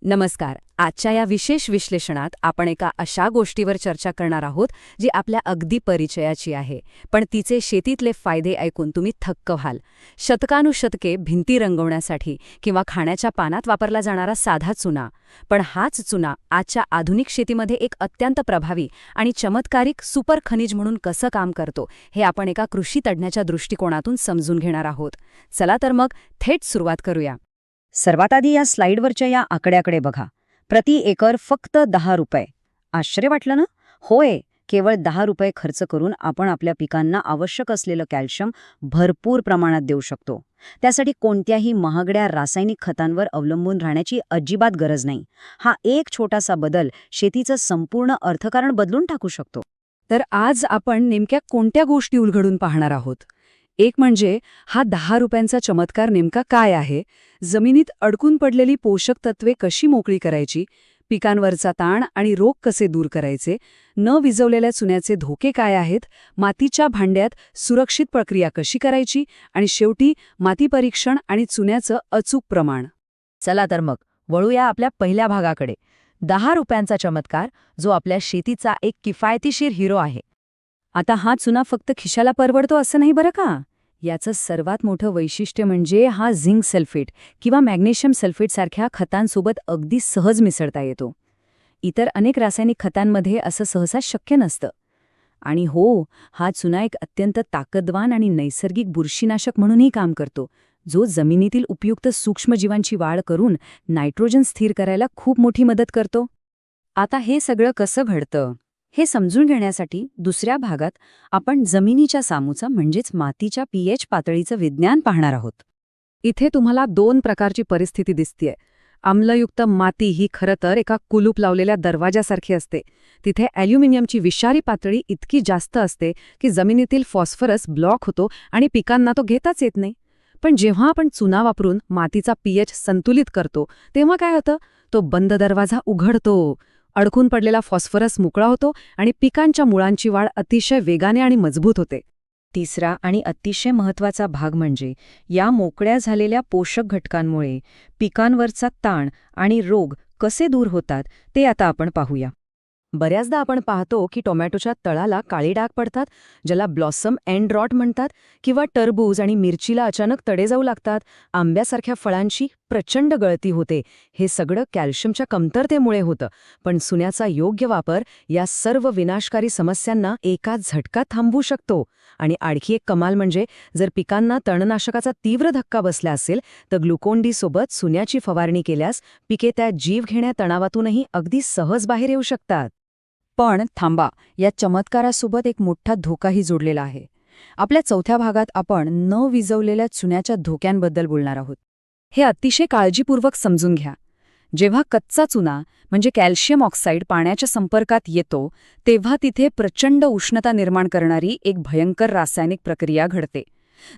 नमस्कार. आजच्या या विशेष विश्लेषणात आपण एका अशा गोष्टीवर चर्चा करणार आहोत जी आपल्या अगदी परिचयाची आहे, पण तिचे शेतीतले फायदे ऐकून तुम्ही थक्क व्हाल. शतकानुशतके भिंती रंगवण्यासाठी किंवा खाण्याच्या पानात वापरला जाणारा साधा चुना, पण हाच चुना आजच्या आधुनिक शेतीमध्ये एक अत्यंत प्रभावी आणि चमत्कारिक सुपर खनिज म्हणून कसं काम करतो हे आपण एका कृषी तज्ज्ञाच्या दृष्टिकोनातून समजून घेणार आहोत. चला तर मग थेट सुरुवात करूया. सर्वात आधी या स्लाइडवरच्या या आकड्याकडे बघा. प्रति एकर फक्त 10 रुपये. आश्चर्य वाटलं ना? होय, केवळ 10 रुपये खर्च करून आपण आपल्या पिकांना आवश्यक असलेलं कॅल्शियम भरपूर प्रमाणात देऊ शकतो. त्यासाठी कोणत्याही महागड्या रासायनिक खतांवर अवलंबून राहण्याची अजिबात गरज नाही. हा एक छोटासा बदल शेतीचं संपूर्ण अर्थकारण बदलून टाकू शकतो. तर आज आपण नेमक्या कोणत्या गोष्टी उलगडून पाहणार आहोत? एक म्हणजे हा 10 रुपयांचा चमत्कार नेमका काय आहे, जमिनीत अडकून पडलेली पोषक तत्वे कशी मोकळी करायची, पिकांवरचा ताण आणि रोग कसे दूर करायचे, न विझवलेल्या चुन्याचे धोके काय आहेत, मातीच्या भांड्यात सुरक्षित प्रक्रिया कशी करायची आणि शेवटी माती परीक्षण आणि चुन्याचं अचूक प्रमाण. चला तर मग वळूया आपल्या पहिल्या भागाकडे. 10 रुपयांचा चमत्कार, जो आपल्या शेतीचा एक किफायतशीर हिरो आहे. आता हा चुना फक्त खिशाला परवडतो असं नाही बरं का. याचं सर्वात मोठं वैशिष्ट्य म्हणजे हा झिंक सल्फेट किंवा मॅग्नेशियम सल्फेट सारख्या खतांसोबत अगदी सहज मिसळता येतो. इतर अनेक रासायनिक खतांमध्ये असं सहसा शक्य नसतं. आणि हो, हा चुना एक अत्यंत ताकदवान आणि नैसर्गिक बुरशीनाशक म्हणूनही काम करतो, जो जमिनीतील उपयुक्त सूक्ष्मजीवांची वाढ करून नायट्रोजन स्थिर करायला खूप मोठी मदत करतो. आता हे सगळं कसं घडतं हे समजून घेण्यासाठी दुसऱ्या भागात आपण जमिनीच्या सामूचा म्हणजेच मातीच्या pH पातळीचं विज्ञान पाहणार आहोत. इथे तुम्हाला 2 प्रकारची परिस्थिती दिसतेय. आम्लयुक्त माती ही खरं तर एका कुलूप लावलेल्या दरवाजासारखी असते. तिथे ॲल्युमिनियमची विषारी पातळी इतकी जास्त असते की जमिनीतील फॉस्फरस ब्लॉक होतो आणि पिकांना तो घेताच येत नाही. पण जेव्हा आपण चुना वापरून मातीचा pH संतुलित करतो तेव्हा काय होतं, तो बंद दरवाजा उघडतो. अडकून पडलेला फॉस्फरस मोकळा होतो आणि पिकांच्या मुळांची वाढ अतिशय वेगाने आणि मजबूत होते. तिसरा आणि अतिशय महत्त्वाचा भाग म्हणजे या मोकळ्या झालेल्या पोषक घटकांमुळे पिकांवरचा ताण आणि रोग कसे दूर होतात ते आता आपण पाहूया. बऱ्याचदा आपण पाहतो की टोमॅटोच्या तळाला काळी डाग पडतात, ज्याला ब्लॉसम एंड रॉट म्हणतात, किंवा टरबूज आणि मिरचीला अचानक तडे जाऊ लागतात. आंब्यासारख्या फळांची प्रचंड गळती होते. हे सगळं कॅल्शियमच्या कमतरतेमुळे होतं. पण चुन्याचा योग्य वापर या सर्व विनाशकारी समस्यांना एका झटक्यात थांबवू शकतो. आणि आणखी एक कमाल म्हणजे जर पिकांना तणनाशकाचा तीव्र धक्का बसला असेल तर ग्लुकोन डी सोबत चुन्याची फवारणी केल्यास पिके त्या जीव घेण्या तणावातूनही अगदी सहज बाहेर येऊ शकतात. पण थांबा, या चमत्कारासोबत एक मोठा धोकाही जोडलेला आहे. आपल्या चौथ्या भागात आपण न विझवलेल्या चुन्याच्या धोक्यांबद्दल बोलणार आहोत. हे अतिशय काळजीपूर्वक समजून घ्या. जेव्हा कच्चा चुना म्हणजे कॅल्शियम ऑक्साईड पाण्याच्या संपर्कात येतो तेव्हा तिथे प्रचंड उष्णता निर्माण करणारी एक भयंकर रासायनिक प्रक्रिया घडते.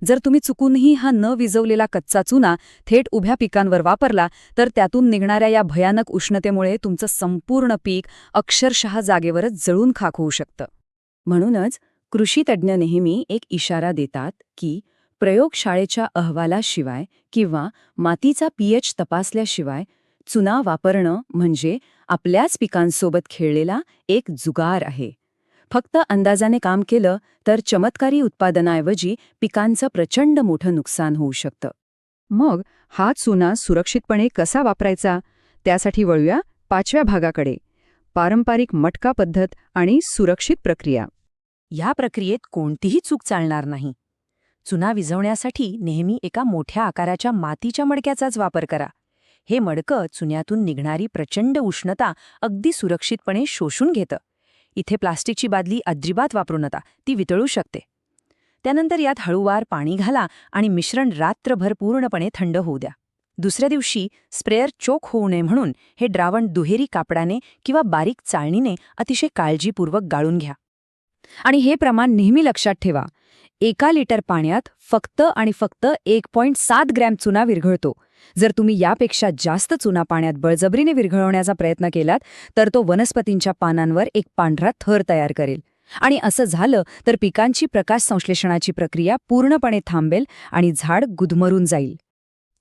जर तुम्ही चुकूनही हा न विझवलेला कच्चा चुना थेट उभ्या पिकांवर वापरला तर त्यातून निघणाऱ्या या भयानक उष्णतेमुळे तुमचं संपूर्ण पीक अक्षरशः जागेवरच जळून खाक होऊ शकतं. म्हणूनच कृषी तज्ज्ञ नेहमी एक इशारा देतात की प्रयोगशाळेच्या अहवालाशिवाय किंवा मातीचा pH तपासल्याशिवाय चुना वापरणं म्हणजे आपल्याच पिकांसोबत खेळलेला एक जुगार आहे. फक्त अंदाजाने काम केलं तर चमत्कारी उत्पादनाऐवजी पिकांचं प्रचंड मोठं नुकसान होऊ शकतं. मग हा चुना सुरक्षितपणे कसा वापरायचा त्यासाठी वळूया 5व्या भागाकडे. पारंपरिक मटका पद्धत आणि सुरक्षित प्रक्रिया. या प्रक्रियेत कोणतीही चूक चालणार नाही. चुना विझवण्यासाठी नेहमी एका मोठ्या आकाराच्या मातीच्या मडक्याचाच वापर करा. हे मडकं चुन्यातून निघणारी प्रचंड उष्णता अगदी सुरक्षितपणे शोषून घेतं. इथे प्लास्टिकची बादली अजिबात वापरू नका, ती वितळू शकते. त्यानंतर यात हळूवार पाणी घाला आणि मिश्रण रात्रभर पूर्णपणे थंड होऊ द्या. दुसऱ्या दिवशी स्प्रेअर चोक होऊ नये म्हणून हे द्रावण दुहेरी कापडाने किंवा बारीक चाळणीने अतिशय काळजीपूर्वक गाळून घ्या. आणि हे प्रमाण नेहमी लक्षात ठेवा. 1 लिटर पाण्यात फक्त आणि फक्त 1.7 ग्रॅम चुना विरघळतो. जर तुम्ही यापेक्षा जास्त चुना पाण्यात बळजबरीने विरघळवण्याचा प्रयत्न केलात तर तो वनस्पतींच्या पानांवर एक पांढरा थर तयार करेल. आणि असं झालं तर पिकांची प्रकाश संश्लेषणाची प्रक्रिया पूर्णपणे थांबेल आणि झाड गुदमरून जाईल.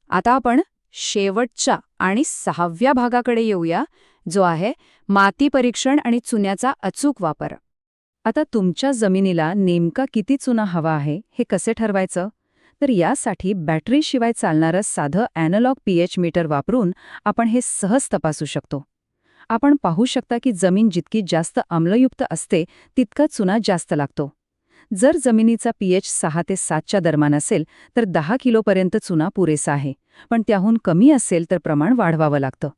आता आपण शेवटच्या आणि 6व्या भागाकडे येऊया, जो आहे माती परीक्षण आणि चुन्याचा अचूक वापर. आता तुमच्या जमिनीला नेमका किती चुना हवा आहे हे कसे ठरवायचं? तर यासाठी बॅटरीशिवाय चालणारं साधं ॲनालॉग पीएच मीटर वापरून आपण हे सहज तपासू शकतो. आपण पाहू शकता की जमीन जितकी जास्त आम्लयुक्त असते तितका चुना जास्त लागतो. जर जमिनीचा पीएच 6 ते 7च्या दरम्यान असेल तर 10 किलोपर्यंत चुना पुरेसा आहे, पण त्याहून कमी असेल तर प्रमाण वाढवावं लागतं.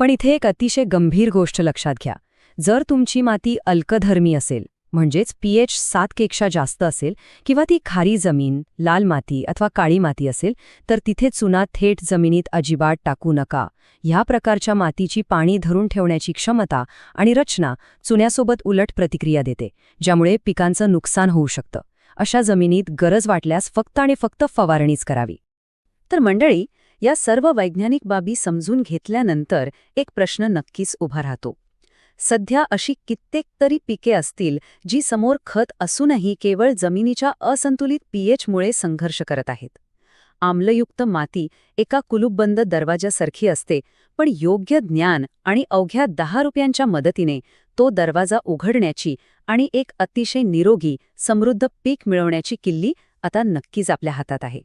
पण इथे एक अतिशय गंभीर गोष्ट लक्षात घ्या. जर तुमची माती अल्कधर्मी असेल, म्हणजेच पीएच 7 पेक्षा जास्त असेल किंवा ती खारी जमीन, लाल माती अथवा काळी माती असेल, तर तिथे चुना थेट जमिनीत अजिबात टाकू नका. ह्या प्रकारच्या मातीची पाणी धरून ठेवण्याची क्षमता आणि रचना चुन्यासोबत उलट प्रतिक्रिया देते, ज्यामुळे पिकांचं नुकसान होऊ शकतं. अशा जमिनीत गरज वाटल्यास फक्त आणि फक्त फवारणीच करावी. तर मंडळी, या सर्व वैज्ञानिक बाबी समजून घेतल्यानंतर एक प्रश्न नक्कीच उभा राहतो. सध्या अशी कित्येक तरी पिके असतील जी समोर खत असूनही केवळ जमिनीच्या असंतुलित पीएचमुळे संघर्ष करत आहेत. आम्लयुक्त माती एका कुलूपबंद दरवाजासारखी असते, पण योग्य ज्ञान आणि अवघ्या 10 रुपयांच्या मदतीने तो दरवाजा उघडण्याची आणि एक अतिशय निरोगी, समृद्ध पीक मिळवण्याची किल्ली आता नक्कीच आपल्या हातात आहे.